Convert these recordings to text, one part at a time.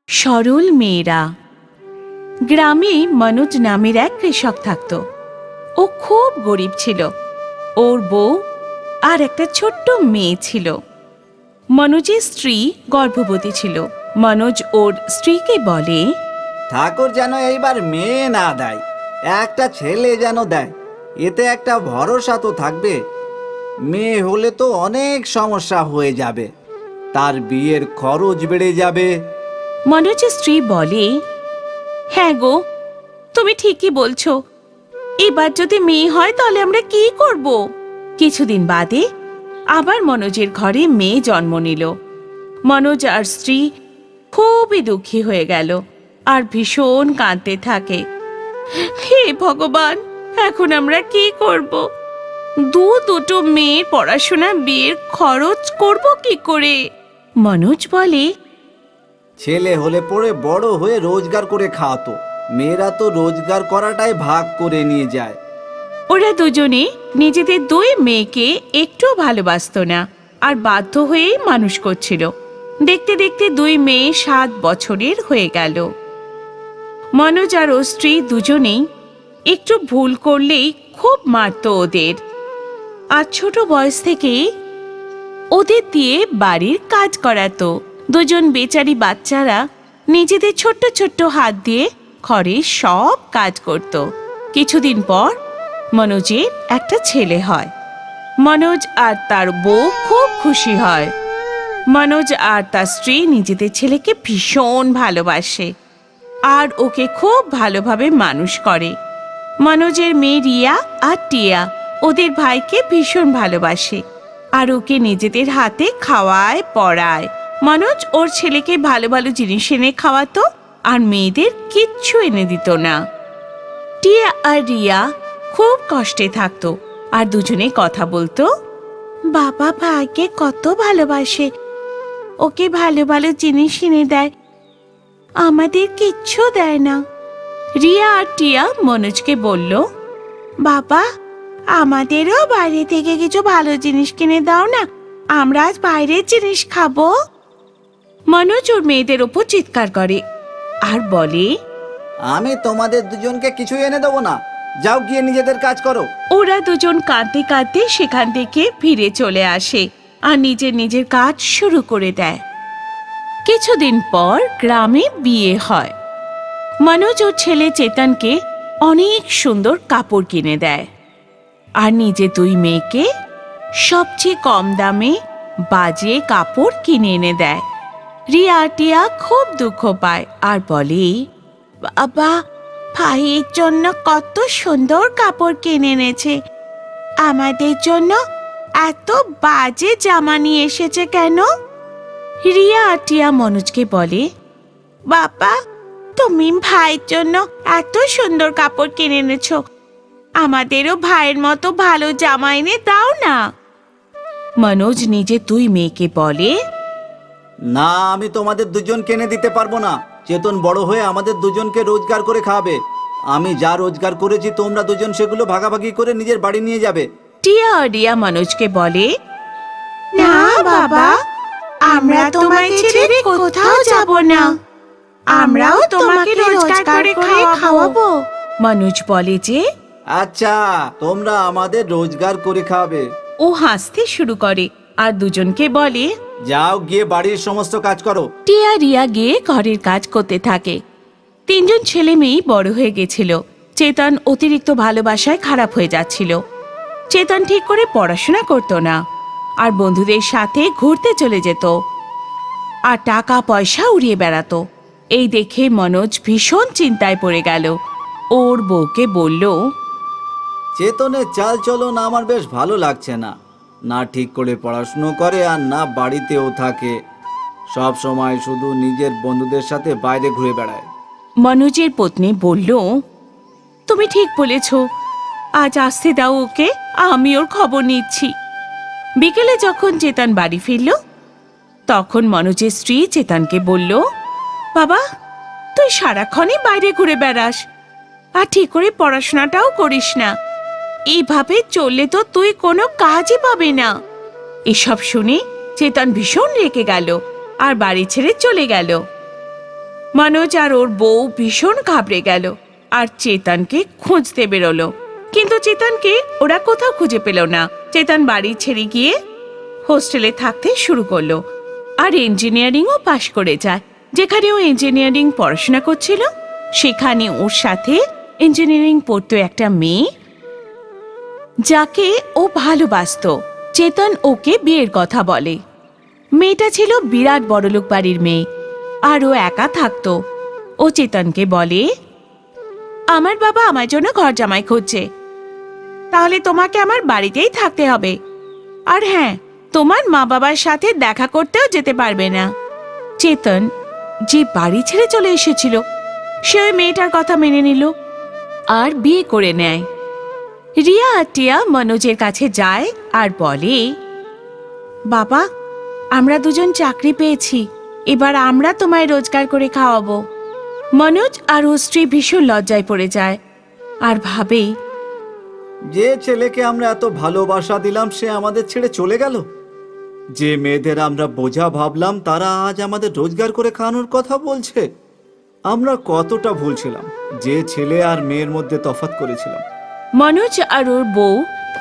সরল মেয়েরা। গ্রামে মনোজ নামের এক কৃষক থাকত। ও খুব গরিব ছিল। ওর বউ আর একটা ছোট্ট মেয়ে ছিল। মনোজের স্ত্রী গর্ভবতী ছিল। মনোজ ওর স্ত্রীকে বলে, ঠাকুর যেন এইবার মেয়ে না দেয়, একটা ছেলে যেন দেয়, এতে একটা ভরসা তো থাকবে। মেয়ে হলে তো অনেক সমস্যা হয়ে যাবে, তার বিয়ের খরচ বেড়ে যাবে। মনোজের স্ত্রী বলে, হ্যাঁ গো, তুমি ঠিকই বলছো। এবার যদি মেয়ে হয় তাহলে আমরা কি করব? কিছুদিন বাদে আবার মনোজের ঘরে মেয়ে জন্ম নিল। মনোজ আর স্ত্রী খুবই দুঃখী হয়ে গেল আর ভীষণ কাঁদতে থাকে। হে ভগবান, এখন আমরা কি করব? দুটো মেয়ের পড়াশোনা, বিয়ের খরচ করব কি করে? মনোজ বলে, ছেলে হলে পরে বড় হয়ে রোজগার করে খাওয়াতো, মেয়েরা তো রোজগার করাটাই ভাগ করে নিয়ে যায়। ওরা দুজনে নিজেদের দুই মেয়েকে একটু ভালোবাসতো না আর বাধ্য হয়েই মানুষ করছিল। দেখতে দেখতে দুই মেয়ে 7 বছরের হয়ে গেল। মনোজ আর ওর স্ত্রী দুজনেই একটু ভুল করলেই খুব মারতো ওদের। আর ছোট বয়স থেকে ওদের দিয়ে বাড়ির কাজ করাতো। দুজন বেচারি বাচ্চারা নিজেদের ছোট্ট ছোট্ট হাত দিয়ে ঘরের সব কাজ করত। কিছুদিন পর মনোজের একটা ছেলে হয়। মনোজ আর তার বউ খুব খুশি হয়। মনোজ আর তার স্ত্রী নিজেদের ছেলেকে ভীষণ ভালোবাসে আর ওকে খুব ভালোভাবে মানুষ করে। মনোজের মেয়ে রিয়া আর টিয়া ওদের ভাইকে ভীষণ ভালোবাসে আর ওকে নিজেদের হাতে খাওয়ায়, পড়ায়। মনোজ ওর ছেলেকে ভালো ভালো জিনিস এনে খাওয়াতো আর মেয়েদের কিচ্ছু এনে দিত না। টিয়া আর রিয়া খুব কষ্টে থাকতো আর দুজনে কথা বলতো, বাবা ভাইকে কত ভালোবাসে, ওকে ভালো ভালো জিনিস এনে দেয়, আমাদের কিচ্ছু দেয় না। রিয়া আর টিয়া মনোজকে বলল, বাবা, আমাদেরও বাইরে থেকে কিছু ভালো জিনিস কিনে দাও না, আমরা আজ বাইরের জিনিস খাবো। মনোজ ওর মেয়েদের ওপর চিৎকার করে আর বলে, আমি তোমাদের দুজনকে কিছু এনে দেবো না, যাও গিয়ে নিজেদের কাজ করো। ওরা দুজন কাঁদতে কাঁদতে সেখান থেকে ফিরে চলে আসে আর নিজের নিজের কাজ শুরু করে দেয়। কিছুদিন পর গ্রামে বিয়ে হয়। মনোজ ওর ছেলে চেতনকে অনেক সুন্দর কাপড় কিনে দেয় আর নিজে দুই মেয়েকে সবচেয়ে কম দামে বাজে কাপড় কিনে এনে দেয়। রিয়া টিয়া খুব দুঃখ পায় আর বলে, বাবা, ভাইয়ের জন্য কত সুন্দর কাপড় কিনে এনেছে, আমাদের জন্য এত বাজে জামা নিয়ে এসেছে কেন? রিয়া আর টিয়া মনোজকে বলে, বাবা, তুমি ভাইয়ের জন্য এত সুন্দর কাপড় কিনে এনেছো, আমাদেরও ভাইয়ের মতো ভালো জামা এনে দাও না। মনোজ নিজে দুই মেয়েকে বলে, না, আমি তোমাদের দুজনকে এনে দিতে পারবো না। চেতন বড় হয়ে আমাদের দুজনকে রোজগার করে খাওয়াবে। আমি যা রোজগার করেছি তোমরা দুজন সেগুলো ভাগাভাগি করে নিজের বাড়ি নিয়ে যাবে। টিয়া আর রিয়া মনোজকে বলে, না বাবা, আমরা তোমাকে ছেড়ে কোথাও যাব না, আমরাও তোমাকে রোজগার করে খাওয়াবো। মনোজ বলে যে, আচ্ছা, তোমরা আমাদের রোজগার করে খাওয়াবে। ও হাসতে শুরু করে আর দুজনকে বলে, যাও গিয়ে বাড়ির সমস্ত কাজ করো। টিয়া রিয়া গিয়ে ঘরের কাজ করতে থাকে। 3 জন ছেলে মেয়ে বড় হয়ে গেছিল। চেতন অতিরিক্ত ভালোবাসায় খারাপ হয়ে যাচ্ছিল। চেতন ঠিক করে পড়াশোনা করত না আর বন্ধুদের সাথে ঘুরতে চলে যেত আর টাকা পয়সা উড়িয়ে বেড়াতো। এই দেখে মনোজ ভীষণ চিন্তায় পড়ে গেল। ওর বউকে বলল, চেতনের চাল চলন আমার বেশ ভালো লাগছে না। না ঠিক করে পড়াশুনো করে আর না বাড়িতেও থাকে, সব সময় শুধু নিজের বন্ধুদের সাথে বাইরে ঘুরে বেড়ায়। মনোজের পত্নী বলল, তুমি ঠিক বলেছ, আজ আসতে দাও ওকে, আমি ওর খবর নিচ্ছি। বিকেলে যখন চেতন বাড়ি ফিরল তখন মনোজের স্ত্রী চেতনকে বলল, বাবা, তুই সারাক্ষণই বাইরে ঘুরে বেড়াস আর ঠিক করে পড়াশোনাটাও করিস না, এইভাবে চললে তো তুই কোনো কাজই পাবে না। এসব শুনে চেতন ভীষণ রেগে গেল আর বাড়ি ছেড়ে চলে গেল। মনোজ আর ওর বউ ভীষণ ঘাবড়ে গেল আর চেতনকে খুঁজতে বেরোলো, কিন্তু চেতনকে ওরা কোথাও খুঁজে পেল না। চেতন বাড়ি ছেড়ে গিয়ে হোস্টেলে থাকতে শুরু করলো আর ইঞ্জিনিয়ারিংও পাশ করে যায়। যেখানে ও ইঞ্জিনিয়ারিং পড়াশোনা করছিল সেখানে ওর সাথে ইঞ্জিনিয়ারিং পড়তো একটা মেয়ে যাকে ও ভালোবাসতো। চেতন ওকে বিয়ের কথা বলে। মেয়েটা ছিল বিরাট বড়লোক বাড়ির মেয়ে আর ও একা থাকতো। ও চেতনকে বলে, আমার বাবা আমার জন্য ঘর জামাই খুঁজছে, তাহলে তোমাকে আমার বাড়িতেই থাকতে হবে। আর হ্যাঁ, তোমার মা বাবার সাথে দেখা করতেও যেতে পারবে না। চেতন যে বাড়ি ছেড়ে চলে এসেছিল সে ওই মেয়েটার কথা মেনে নিল আর বিয়ে করে নেয়। রিয়া আর টিয়া মনোজের কাছে যায় আর বলে, বাবা, আমরা দুজন চাকরি পেয়েছি, এবার আমরা তোমায় রোজগার করে খাওয়াবো। মনোজ আর ওর স্ত্রী ভীষণ লজ্জায় পড়ে যায় আর ভাবে, যে ছেলেকে আমরা এত ভালোবাসা দিলাম সে আমাদের ছেড়ে চলে গেল। যে মেয়েদের আমরা বোঝা ভাবলাম তারা আজ আমাদের রোজগার করে খাওয়ানোর কথা বলছে। আমরা কতটা ভুল ছিলাম যে ছেলে আর মেয়ের মধ্যে তফাৎ করেছিলাম। মনোজ আর ওর বউ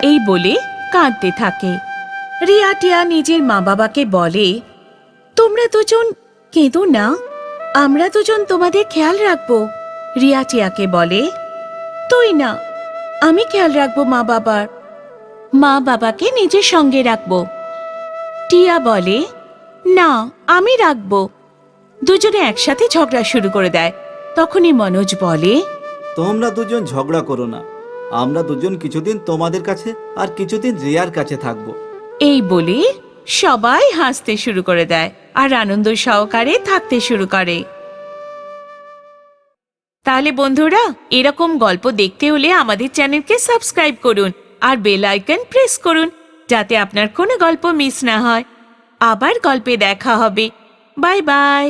এই বলে কাঁদতে থাকে। রিয়া টিয়া নিজের মা বাবাকে বলে, তোমরা দুজন কেঁদো না, আমরা দুজন তোমাদের খেয়াল রাখবো। রিয়া টিয়াকে বলে, তুই না, আমি খেয়াল রাখবো মা বাবার। মা বাবাকে নিজের সঙ্গে রাখবো। টিয়া বলে, না, আমি রাখবো। দুজনে একসাথে ঝগড়া শুরু করে দেয়। তখনই মনোজ বলে, তোমরা দুজন ঝগড়া করো না, আমরা দুজন কিছুদিন তোমাদের কাছে আর কিছুদিন রিয়ার কাছে থাকবো। এই বলে সবাই হাসতে শুরু করে দেয় আর আনন্দ সহকারে থাকতে শুরু করে। তাহলে বন্ধুরা, এরকম গল্প দেখতে হলে আমাদের চ্যানেলকে সাবস্ক্রাইব করুন আর বেল আইকন প্রেস করুন যাতে আপনার কোনো গল্প মিস না হয়। আবার গল্পে দেখা হবে। Bye bye.